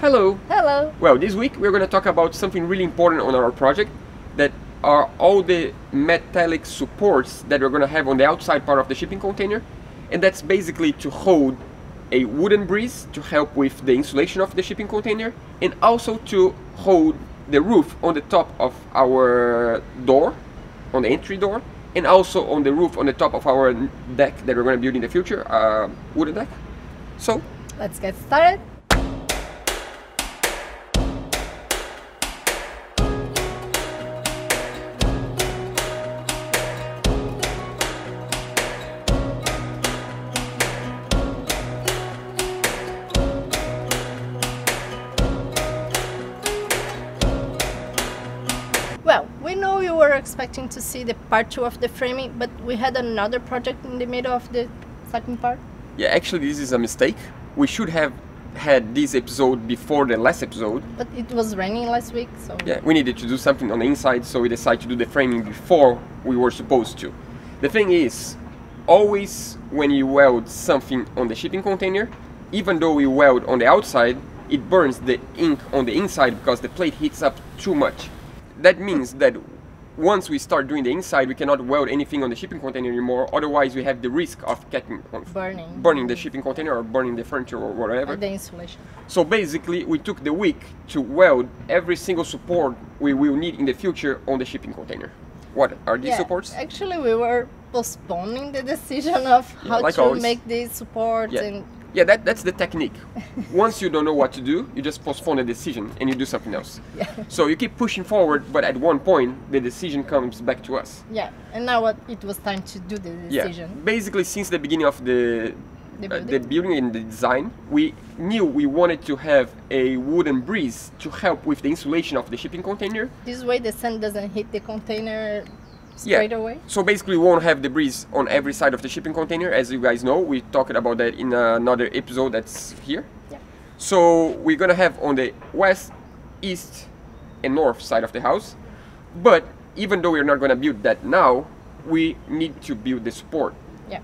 Hello! Hello! Well, this week we're going to talk about something really important on our project, that are all the metallic supports that we're going to have on the outside part of the shipping container, and that's basically to hold a wooden bridge to help with the insulation of the shipping container, and also to hold the roof on the top of our door, on the entry door, and also on the roof on the top of our deck that we're going to build in the future, wooden deck. So Let's get started. Well, we know you were expecting to see the part 2 of the framing, but we had another project in the middle of the second part. yeah, actually this is a mistake. We should have had this episode before the last episode. But it was raining last week, so... Yeah, we needed to do something on the inside, so we decided to do the framing before we were supposed to. The thing is, always when you weld something on the shipping container, even though we weld on the outside, it burns the ink on the inside because the plate heats up too much. That means that once we start doing the inside, we cannot weld anything on the shipping container anymore, otherwise we have the risk of getting burning the shipping container or burning the furniture or whatever. Or the insulation. So basically we took the week to weld every single support we will need in the future on the shipping container. What are these supports? Actually, we were postponing the decision of how like to always. make these supports and... Yeah, that's the technique. Once you don't know what to do, you just postpone the decision and you do something else. Yeah. So you keep pushing forward, but at one point the decision comes back to us. Yeah, and now it was time to do the decision. Yeah. Basically, since the beginning of the building and the design, we knew we wanted to have a wooden bridge to help with the insulation of the shipping container. This way the sun doesn't hit the container straight away. So basically we won't have the breeze on every side of the shipping container. As you guys know, we talked about that in another episode that's here. Yeah. So we're gonna have on the west, east and north side of the house. But even though we're not gonna build that now, we need to build the support. Yeah.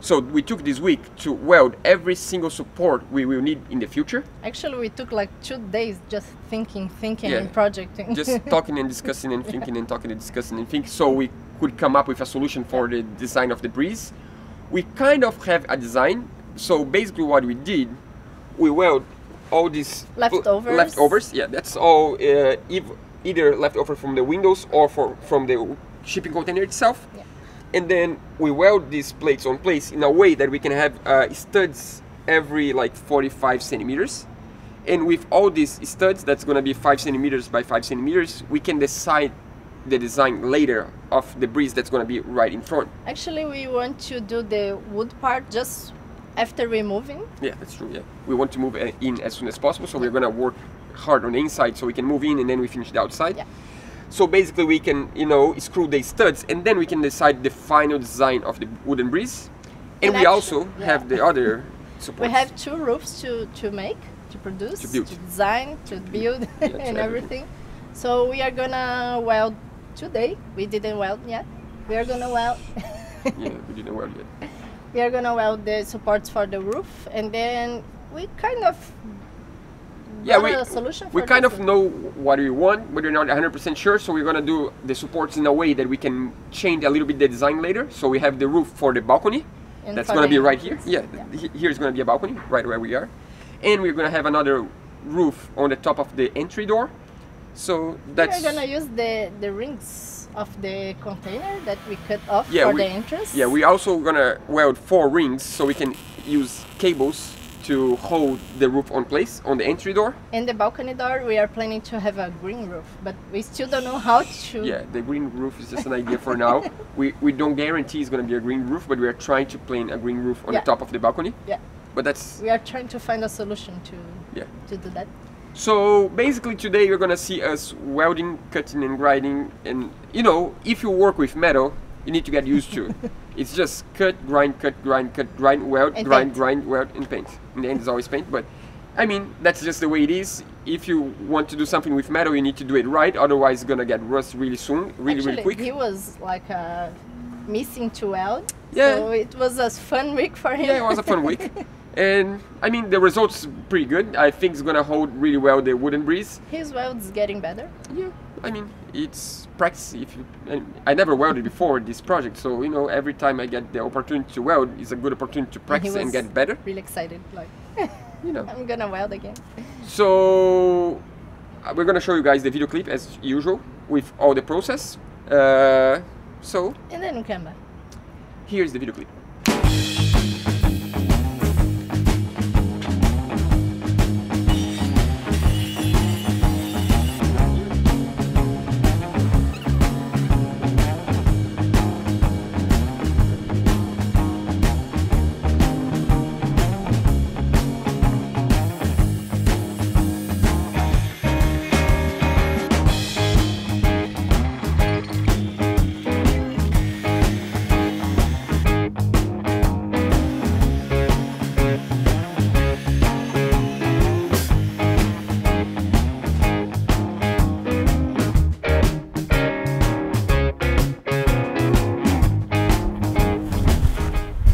So we took this week to weld every single support we will need in the future. Actually, we took like 2 days just thinking and projecting. Just talking and discussing and thinking and talking and discussing and thinking, so we could come up with a solution for the design of the breeze. We kind of have a design. So basically what we did, we weld all these leftovers. Yeah, that's all either leftover from the windows or from the shipping container itself. Yeah. And then we weld these plates on place in a way that we can have studs every like 45 centimeters. And with all these studs, that's going to be 5 centimeters by 5 centimeters, we can decide the design later of the breeze that's going to be right in front. Actually, we want to do the wood part just after removing. Yeah, that's true. Yeah, we want to move in as soon as possible, so we're going to work hard on the inside so we can move in and then we finish the outside. Yeah. So basically we can, screw the studs and then we can decide the final design of the wooden breeze. And we also have the other supports. We have 2 roofs to make, to produce, to design, to build and everything. So we are gonna weld today. We didn't weld yet. We are gonna weld. Yeah, we didn't weld yet. We are gonna weld the supports for the roof, and then we kind of we kind of know what we want, but we're not 100% sure, so we're gonna do the supports in a way that we can change a little bit the design later. So we have the roof for the balcony, and that's gonna be right here. Yeah, here's gonna be a balcony, right where we are. And we're gonna have another roof on the top of the entry door. So that's... We're gonna use the rings of the container that we cut off for the entrance. Yeah, we're also gonna weld 4 rings so we can use cables to hold the roof on place on the entry door. And the balcony door, we are planning to have a green roof, but we still don't know how to... Yeah, the green roof is just an idea for now. We don't guarantee it's going to be a green roof, but we are trying to plan a green roof on the top of the balcony. Yeah. But that's... We are trying to find a solution to do that. So basically today you're going to see us welding, cutting and grinding, and if you work with metal, you need to get used to. It's just cut, grind, weld, and grind, weld, and paint. In the end, it's always paint, but I mean, that's just the way it is. If you want to do something with metal, you need to do it right, otherwise it's gonna get rust really soon, really quick. He was like missing to weld, Yeah. so it was a fun week for him. Yeah, it was a fun week. And I mean, the results pretty good. I think it's gonna hold really well the wooden breeze. His weld's getting better. Yeah, I mean, it's practice. I never welded before this project, so you know, every time I get the opportunity to weld, it's a good opportunity to practice and get better. Really excited, like, you know, I'm gonna weld again. So we're gonna show you guys the video clip as usual with all the process. And then we come back. Here's the video clip.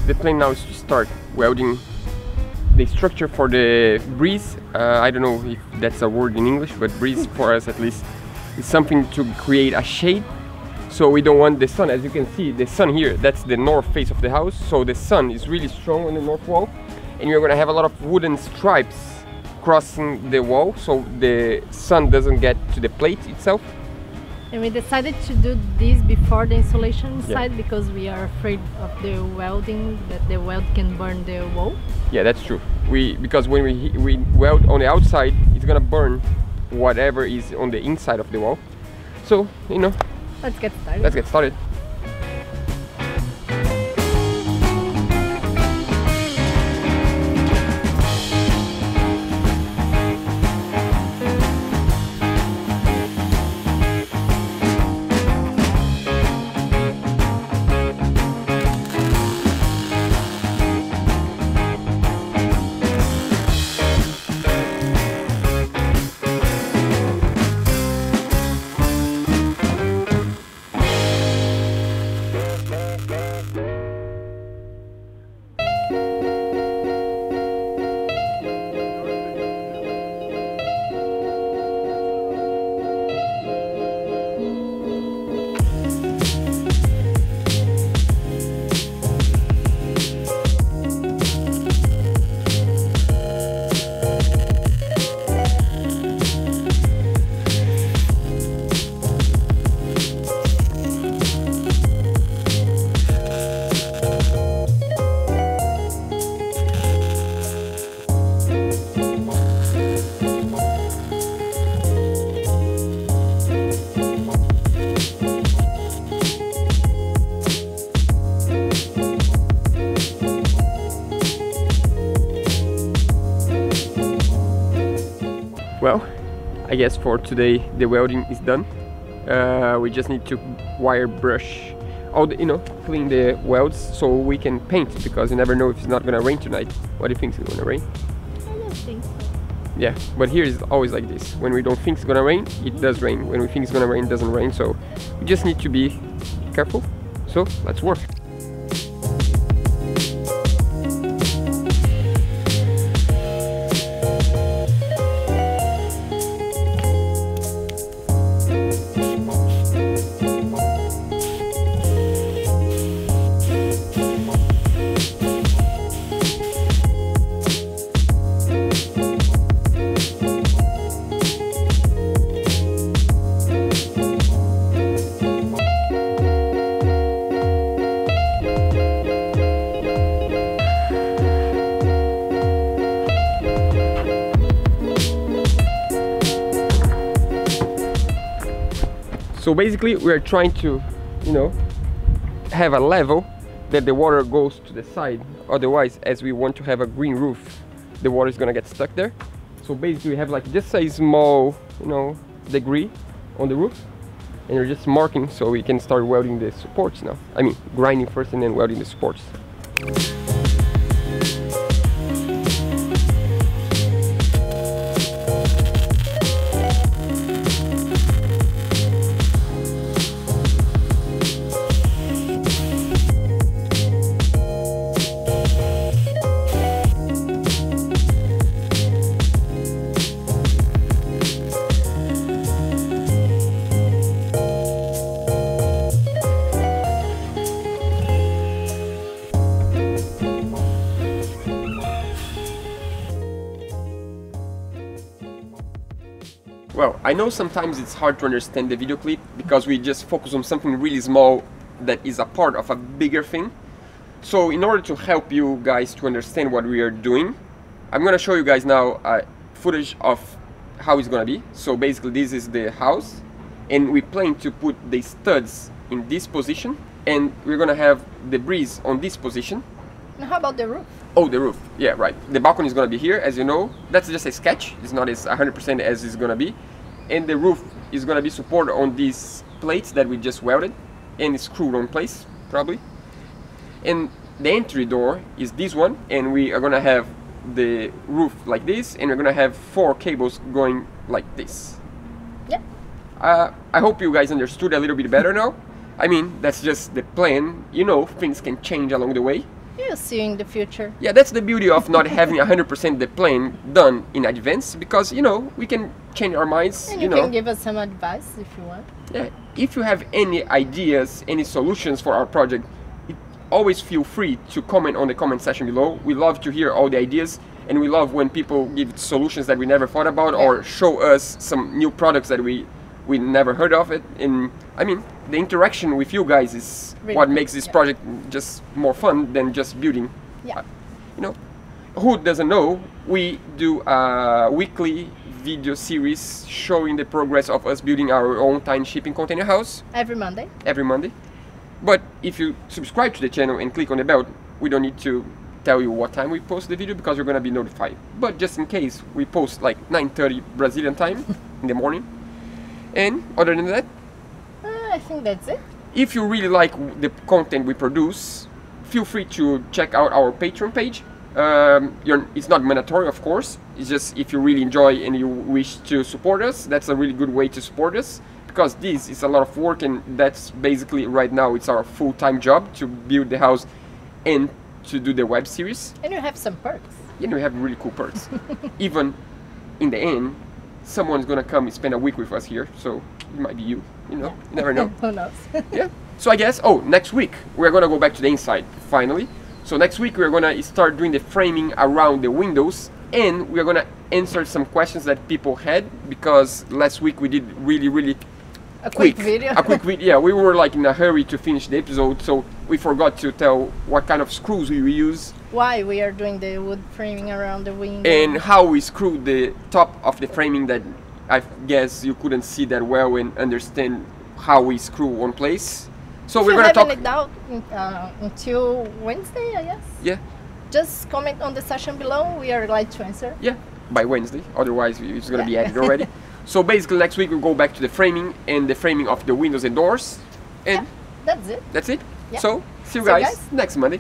The plan now is to start welding the structure for the breeze. I don't know if that's a word in English, but breeze for us at least is something to create a shade. So we don't want the sun, as you can see, the sun here, that's the north face of the house. So the sun is really strong on the north wall, and we're gonna have a lot of wooden stripes crossing the wall, so the sun doesn't get to the plate itself. And we decided to do this before the insulation side because we are afraid of the welding, that the weld can burn the wall. Yeah, that's true. Because when we weld on the outside, it's gonna burn whatever is on the inside of the wall. So, you know, let's get started. Let's get started. Well, I guess for today the welding is done. We just need to wire brush all the, clean the welds so we can paint, because you never know if it's not gonna rain tonight. What do you think, it's gonna rain? I don't think so. Yeah, but here is always like this. When we don't think it's gonna rain, it does rain. When we think it's gonna rain, it doesn't rain. So we just need to be careful. So let's work. So basically we're trying to, have a level that the water goes to the side. Otherwise, as we want to have a green roof, the water is gonna get stuck there. So basically we have like just a small, degree on the roof, and we're just marking so we can start welding the supports now. I mean, grinding first and then welding the supports. Well, I know sometimes it's hard to understand the video clip because we just focus on something really small that is a part of a bigger thing. So in order to help you guys to understand what we are doing, I'm gonna show you guys now footage of how it's gonna be. So basically this is the house, and we plan to put the studs in this position, and we're gonna have the breeze on this position. And how about the roof? Oh, the roof. Yeah, right. The balcony is gonna be here, as you know. That's just a sketch. It's not as 100% as it's gonna be. And the roof is gonna be supported on these plates that we just welded and screwed on place, probably. And the entry door is this one, and we are gonna have the roof like this, and we're gonna have 4 cables going like this. Yeah. I hope you guys understood a little bit better now. I mean, that's just the plan. You know, things can change along the way. You'll see in the future. Yeah, that's the beauty of not having 100% the plan done in advance, because, you know, we can change our minds. And you can give us some advice if you want. Yeah, if you have any ideas, any solutions for our project, always feel free to comment on the comment section below. We love to hear all the ideas, and we love when people give solutions that we never thought about, or show us some new products that we never heard of it. And I mean, the interaction with you guys is really what makes this project just more fun than just building. Yeah. You know, who doesn't know, we do a weekly video series showing the progress of us building our own tiny shipping container house. Every Monday. Every Monday. But if you subscribe to the channel and click on the bell, we don't need to tell you what time we post the video, because you're gonna be notified. But just in case, we post like 9:30 Brazilian time in the morning. And other than that, I think that's it. If you really like the content we produce, feel free to check out our Patreon page. It's not mandatory, of course. It's just if you really enjoy and you wish to support us, that's a really good way to support us. Because this is a lot of work, and that's basically right now it's our full-time job to build the house and to do the web series. And you have some perks. You know, we have really cool perks. Even in the end, someone's gonna come and spend a week with us here, so it might be you. You know, you never know. Who knows? Yeah. So I guess, next week we're gonna go back to the inside finally. So next week we're gonna start doing the framing around the windows, and we're gonna answer some questions that people had, because last week we did really a quick video. A quick video. Yeah, we were like in a hurry to finish the episode, so we forgot to tell what kind of screws we use. Why we are doing the wood framing around the window. And how we screw the top of the framing, that I guess you couldn't see that well and understand how we screw one place. So we're gonna talk. If you haven't it out until Wednesday, I guess. Yeah. Just comment on the section below. We are glad to answer. Yeah, by Wednesday. Otherwise, it's gonna be added already. So basically, next week we'll go back to the framing and the framing of the windows and doors. And that's it. That's it. Yeah. So see you guys next Monday.